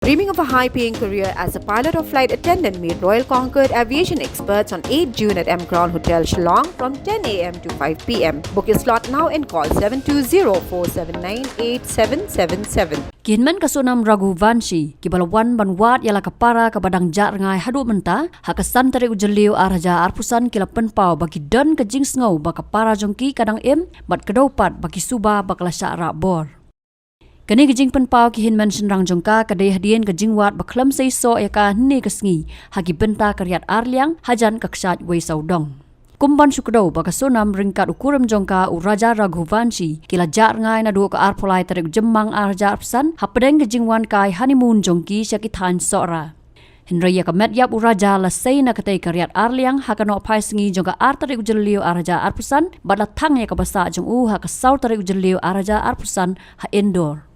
Dreaming of a high-paying career as a pilot or flight attendant, meet Royal Concord Aviation experts on 8 June at M Crown Hotel Shillong from 10 a.m. to 5 p.m. Book your slot now and call 720-479-8777. Kinman kasunam Raghuvanshi, kibalawan banwat yala kapara kabadang jar ngai hadu menta, hakasan tari ujaliu arhaja arpusan kilapan pau bagi dan kajing sngau baka para jongki kadang bat kedopat bagi suba bakala syara bor. Kani kajing penpau ki hinman senrang jongka kadai hadian kajing wat baklam seiso yaka hni kasngi, hagi benta karyat arliang hajan kaksat wei saudong. Kumban syukdo baka sonam ringkat ukuram jongka uraja Raghuvanshi kila jar ngai na duo ka arpolai tarik jemang arja arpsan hapadeng kejingwan kai honeymoon jongki syakitan sora. Henrya ka medyap uraja lasai na katay karyat arliang hakano apai sengi jongka ar tarik ujalio arja arpsan badla tang ya ka basa jong haka saur tarik ujalio arja arpsan ha indoor.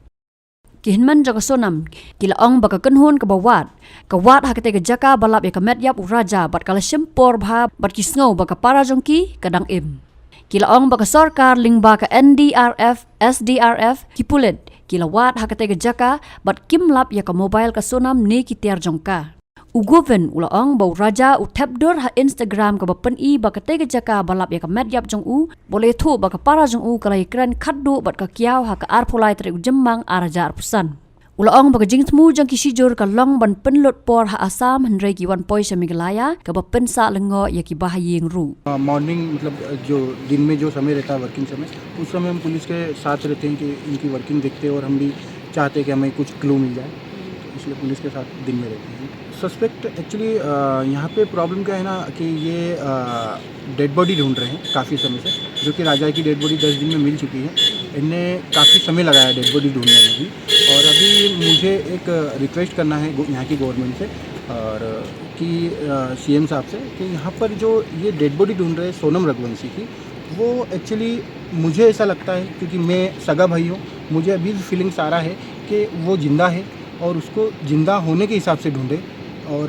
Kihinman jaga sonam kila ong baka kenhun ke bawat kawat hakate ke jaka balap ya kamet yap uraja bat kala syempor bha bat kisngau baka para jongki kadang kila ong baka sorkar ling baka NDRF SDRF kipulet kila wat hakate ke jaka bat kimlap ya ka mobile ka sonam ni kitiar jongka ugoven ula ong bau raja utapdor ha Instagram ka bapen baka te ke jaka balap ya kamet yap jong boleh thu baka para jong kalai kran khaddu bat ka kiau ha ka arpolai tre jemmang araja arpusan ula ong baka jingtmu jang kisijur ka long ban penlot por ha asam henrei ki wan poi shamiglaya ka bapen sa lengo ya ki bahayeng ru morning मतलब जो दिन में जो समय रहता है working समय उस समय हम पुलिस के साथ रहते हैं कि इनकी वर्किंग देखते हैं और हम भी चाहते हैं कि हमें कुछ क्लू मिल जाए इसलिए पुलिस के साथ दिन में रहते हैं सस्पेक्ट एक्चुअली यहाँ पे प्रॉब्लम क्या है ना कि ये डेड बॉडी ढूंढ रहे हैं काफ़ी समय से जो कि राजा की डेड बॉडी 10 दिन में मिल चुकी है इनने काफ़ी समय लगाया डेड बॉडी ढूंढने में भी और अभी मुझे एक रिक्वेस्ट करना है यहाँ की गवर्नमेंट से और कि CM साहब से कि यहाँ पर जो ये डेड बॉडी ढूंढ रहे हैं सोनम रघुवंशी की वो एक्चुअली मुझे ऐसा लगता है क्योंकि मैं सगा भाई हूँ मुझे अभी फीलिंग्स आ रहा है कि वो ज़िंदा है और उसको ज़िंदा होने के हिसाब से ढूंढे और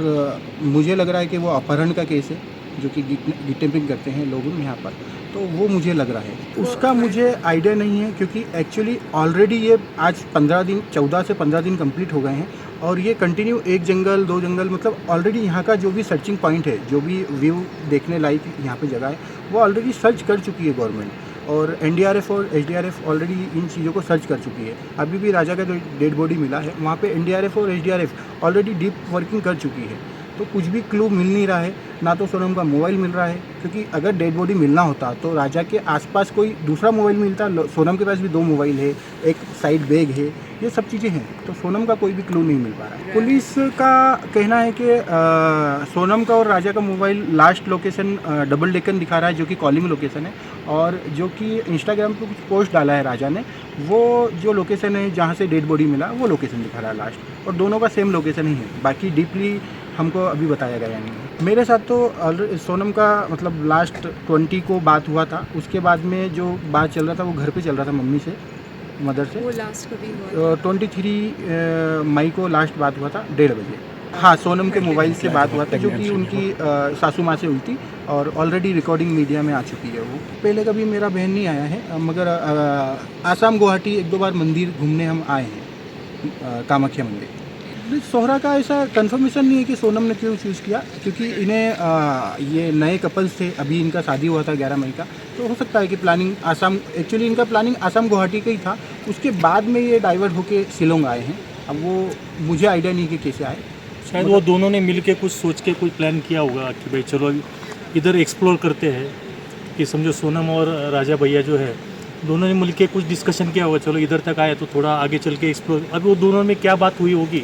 मुझे लग रहा है कि वो अपहरण का केस है जो कि किडनैपिंग करते हैं लोग यहाँ पर तो वो मुझे लग रहा है उसका मुझे आइडिया नहीं है क्योंकि एक्चुअली ऑलरेडी ये आज 14 से 15 दिन कंप्लीट हो गए हैं और ये कंटिन्यू एक जंगल 2 जंगल मतलब ऑलरेडी यहाँ का जो भी सर्चिंग पॉइंट है जो भी व्यू देखने लायक यहाँ पे जगह है वो ऑलरेडी सर्च कर चुकी है गवर्नमेंट और NDRF और SDRF ऑलरेडी इन चीज़ों को सर्च कर चुकी है अभी भी राजा का जो डेड बॉडी मिला है वहाँ पे NDRF और SDRF ऑलरेडी डीप वर्किंग कर चुकी है तो कुछ भी क्लू मिल नहीं रहा है ना तो सोनम का मोबाइल मिल रहा है क्योंकि अगर डेड बॉडी मिलना होता तो राजा के आसपास कोई दूसरा मोबाइल मिलता सोनम के पास भी 2 मोबाइल है एक साइड बैग है ये सब चीज़ें हैं तो सोनम का कोई भी क्लू नहीं मिल पा रहा है पुलिस का कहना है कि सोनम का और राजा का mobile last location double Deccan दिखा रहा है जो कि कॉलिंग लोकेशन है और जो कि इंस्टाग्राम पे कुछ पोस्ट डाला है राजा ने वो जो लोकेशन है जहाँ से डेड बॉडी मिला वो लोकेशन दिखा रहा है लास्ट और दोनों का सेम लोकेशन ही है बाकी डीपली हमको अभी बताया गया नहीं मेरे साथ तो सोनम का मतलब लास्ट 20 को बात हुआ था उसके बाद में जो बात चल रहा था वो घर पे चल रहा था मम्मी से मदर से वो लास्ट कभी हुआ 23 मई को लास्ट बात हुआ था 1:30 बजे हाँ सोनम के मोबाइल से बात हुआ था जो कि उनकी सासू माँ से हुई थी और ऑलरेडी रिकॉर्डिंग मीडिया में आ चुकी है वो पहले कभी मेरा बहन नहीं आया है मगर आसाम गुवाहाटी 1-2 बार मंदिर घूमने हम आए हैं कामाख्या मंदिर सोहरा का ऐसा कंफर्मेशन नहीं है कि सोनम ने क्यों चूज़ किया क्योंकि इन्हें ये नए कपल्स थे अभी इनका शादी हुआ था 11 मई का तो हो सकता है कि प्लानिंग आसाम एक्चुअली इनका प्लानिंग आसाम गुवाहाटी का ही था उसके बाद में ये डाइवर्ट होके शिलोंग आए हैं अब वो मुझे आइडिया नहीं कि कैसे आए शायद वो दोनों ने मिलके कुछ सोच के कोई प्लान किया होगा कि भाई चलो इधर एक्सप्लोर करते हैं कि समझो सोनम और राजा भैया जो है दोनों ने मिलके कुछ डिस्कशन किया होगा चलो इधर तक आए तो थोड़ा आगे चल के एक्सप्लोर अभी वो दोनों में क्या बात हुई होगी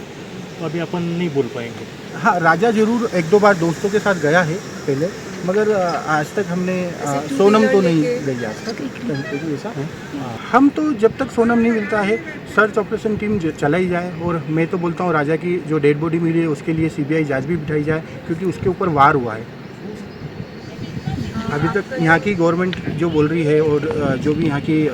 तो अभी अपन नहीं बोल पाएंगे हाँ राजा जरूर 1-2 बार दोस्तों के साथ गया है पहले मगर आज तक हमने सोनम तो नहीं गई आज तक ऐसा हम तो जब तक सोनम नहीं मिलता है सर्च ऑपरेशन टीम चला ही जाए और मैं तो बोलता हूँ राजा की जो डेड बॉडी मिली है उसके लिए CBI जांच भी बिठाई जाए क्योंकि उसके ऊपर वार हुआ है अभी तक यहाँ की गवर्नमेंट जो बोल रही है और जो भी यहाँ की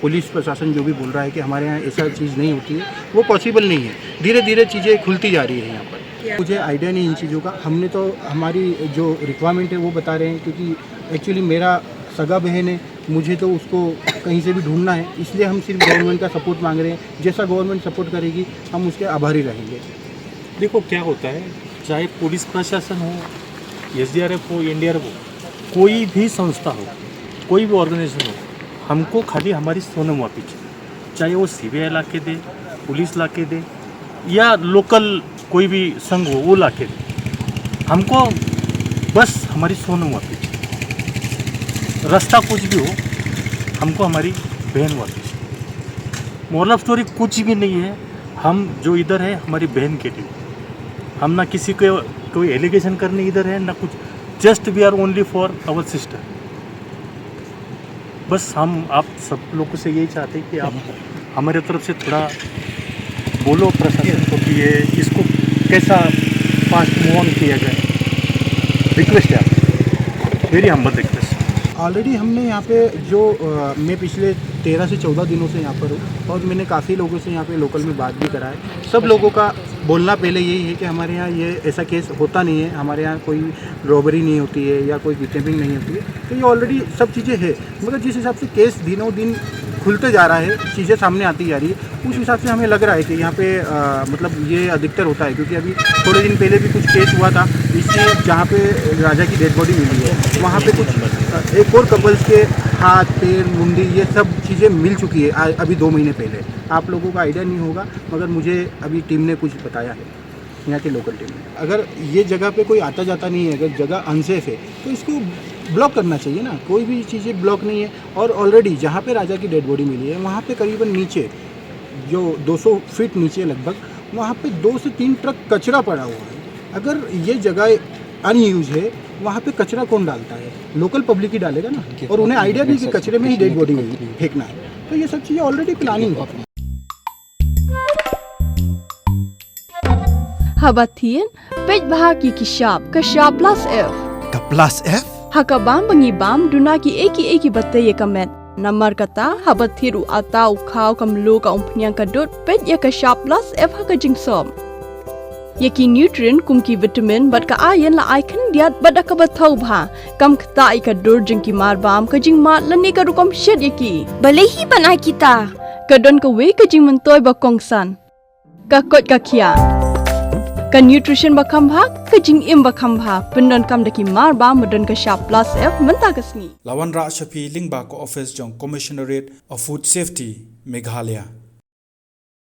पुलिस प्रशासन जो भी बोल रहा है कि हमारे यहाँ ऐसा चीज़ नहीं होती है वो पॉसिबल नहीं है धीरे धीरे चीज़ें खुलती जा रही है यहाँ पर मुझे आइडिया नहीं इन चीज़ों का हमने तो हमारी जो रिक्वायरमेंट है वो बता रहे हैं क्योंकि एक्चुअली मेरा सगा बहन है मुझे तो उसको कहीं से भी ढूंढना है, इसलिए हम सिर्फ गवर्नमेंट का सपोर्ट मांग रहे हैं। जैसा गवर्नमेंट सपोर्ट करेगी हम उसके आभारी रहेंगे। देखो क्या होता है, चाहे पुलिस प्रशासन हो, SDRF हो, NDRF हो, कोई भी संस्था हो, कोई भी ऑर्गेनाइजेशन हो, हमको खाली हमारी सोनम वापस चाहिए। चाहे वो CBI ला के दे, पुलिस ला के दे, या लोकल कोई भी संघ हो वो ला के दे, हमको बस हमारी सोनम वापस चाहिए। रास्ता कुछ भी हो, हमको हमारी बहन वापस चाहिए। मोरल ऑफ स्टोरी कुछ भी नहीं है, हम जो इधर है हमारी बहन के लिए, हम ना किसी को कोई एलिगेशन करने इधर है ना कुछ, just we are only for our sister. बस हम आप सब लोगों से यही चाहते हैं कि आप हमारे तरफ से थोड़ा बोलो प्रशासन को कि ये इसको कैसा फास्ट मूव ऑन किया जाए। रिक्वेस्ट है आप, वेरी हम्बल रिक्वेस्ट। ऑलरेडी हमने यहाँ पे जो मैं पिछले 13 से 14 दिनों से यहाँ पर हूँ और मैंने काफ़ी लोगों से यहाँ पे लोकल में बात भी करा है। सब लोगों का बोलना पहले यही है कि हमारे यहाँ ये ऐसा केस होता नहीं है, हमारे यहाँ कोई रॉबरी नहीं होती है या कोई किडनैपिंग नहीं होती है। तो ये ऑलरेडी सब चीज़ें हैं, मगर जिस हिसाब से केस दिनों दिन खुलते जा रहा है, चीज़ें सामने आती जा रही है, उस हिसाब से हमें लग रहा है कि यहाँ पे मतलब ये अधिकतर होता है। क्योंकि अभी थोड़े दिन पहले भी कुछ केस हुआ था, इससे जहाँ पे राजा की डेड बॉडी मिली है वहाँ पे कुछ एक और कपल्स के हाथ पैर मुंडी ये सब चीज़ें मिल चुकी है अभी 2 महीने पहले। आप लोगों का आइडिया नहीं होगा, मगर मुझे अभी टीम ने कुछ बताया है, यहाँ की लोकल टीम ने। अगर ये जगह पे कोई आता जाता नहीं है, अगर जगह अनसेफ है तो इसको ब्लॉक करना चाहिए ना। कोई भी चीज़ें ब्लॉक नहीं है। और ऑलरेडी जहाँ पे राजा की डेड बॉडी मिली है वहाँ पे करीबन नीचे जो 200 फीट नीचे लगभग, वहाँ पे 2 से 3 ट्रक कचरा पड़ा हुआ है। अगर ये जगह अनयूज है, वहाँ पे कचरा कौन डालता है? लोकल पब्लिक ही डालेगा ना। और उन्हें आइडिया भी कि कचरे में ही डेड बॉडी फेंकना है। तो ये सब चीज़ें ऑलरेडी प्लानिंग है। Habatin, pej bahagi kishab plus F. Ka plus F? Hakabam bangibam dunaki eki batay kamet. Namar kata habathiru atau kau kamlu ka umpnyang kadut pej ya kishab plus F hakajing som. Yaki nutrient kumki vitamin bat ka ayan la icon diat bat akabatau bha. Kam kata ikadur jengki marbam kajing mat lani ka rukam shed yaki. Balehi banai kita. Kadon ka we kajing mentoy bakongsan. Kakot kakia. Ka nutrition bakam bha kajing im bakam bha pendon kam daki marba medon ka sharp plus F menta kasni. Lawan Ra Shafi Lingba ko office jong Commissionerate of Food Safety Meghalaya.